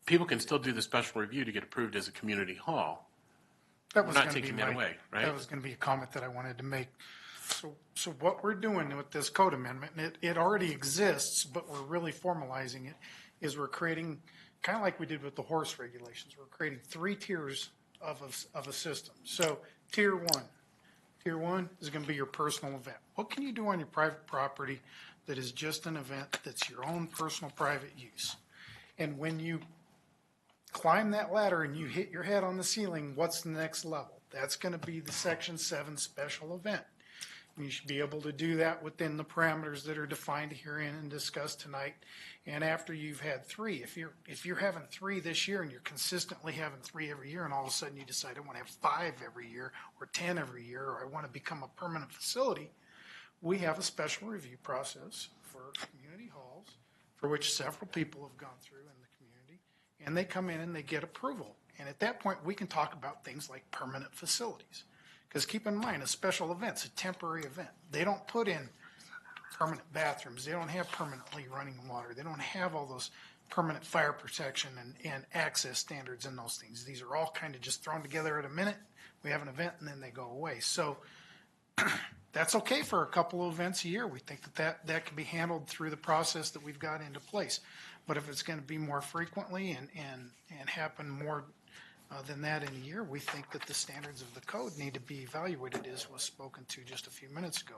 people can still do the special review to get approved as a community hall. That was We're not gonna be taking that away, right? That was going to be a comment that I wanted to make. So what we're doing with this code amendment, and it already exists, but we're really formalizing it, is we're creating, kind of like we did with the horse regulations, we're creating 3 tiers of a system. So tier one is going to be your personal event. What can you do on your private property that is just an event that's your own personal private use? And when you climb that ladder and you hit your head on the ceiling, what's the next level? That's going to be the Section 7 special event. And you should be able to do that within the parameters that are defined herein and discussed tonight. And after you've had 3, if you're having 3 this year and you're consistently having 3 every year, and all of a sudden you decide I want to have 5 every year or 10 every year, or I want to become a permanent facility, we have a special review process for community halls, for which several people have gone through in the community, and they come in and they get approval. And at that point, we can talk about things like permanent facilities. Because keep in mind, a special event's a temporary event. They don't put in permanent bathrooms. They don't have permanently running water. They don't have all those permanent fire protection and access standards and those things. These are all kind of just thrown together at a minute. We have an event and then they go away. So that's okay for a couple of events a year. We think that can be handled through the process that we've got into place. But if it's going to be more frequently and happen more than that in a year, we think that the standards of the code need to be evaluated, as was spoken to just a few minutes ago.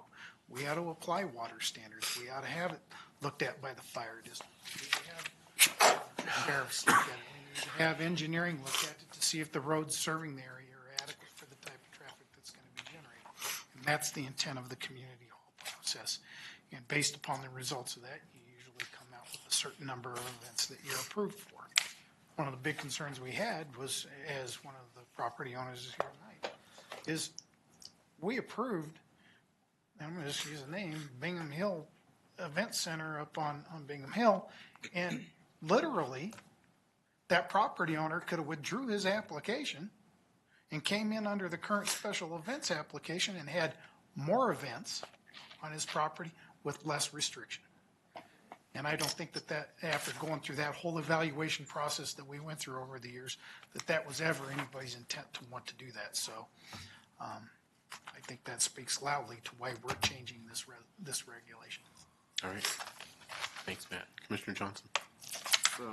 We ought to apply water standards. We ought to have it looked at by the fire district. We need to have sheriffs look at it. We need to have engineering look at it to see if the roads serving the area are adequate for the type of traffic that's going to be generated. And that's the intent of the community hall process. And based upon the results of that, you usually come out with a certain number of events that you're approved for. One of the big concerns we had was, as one of the property owners is here tonight, is we approved, I'm going to just use the name, Bingham Hill Event Center up on Bingham Hill, and literally that property owner could have withdrew his application and came in under the current special events application and had more events on his property with less restriction. And I don't think that after going through that whole evaluation process that we went through over the years, that was ever anybody's intent to want to do that. So I think that speaks loudly to why we're changing this regulation. All right. Thanks, Matt. Commissioner Johnson. So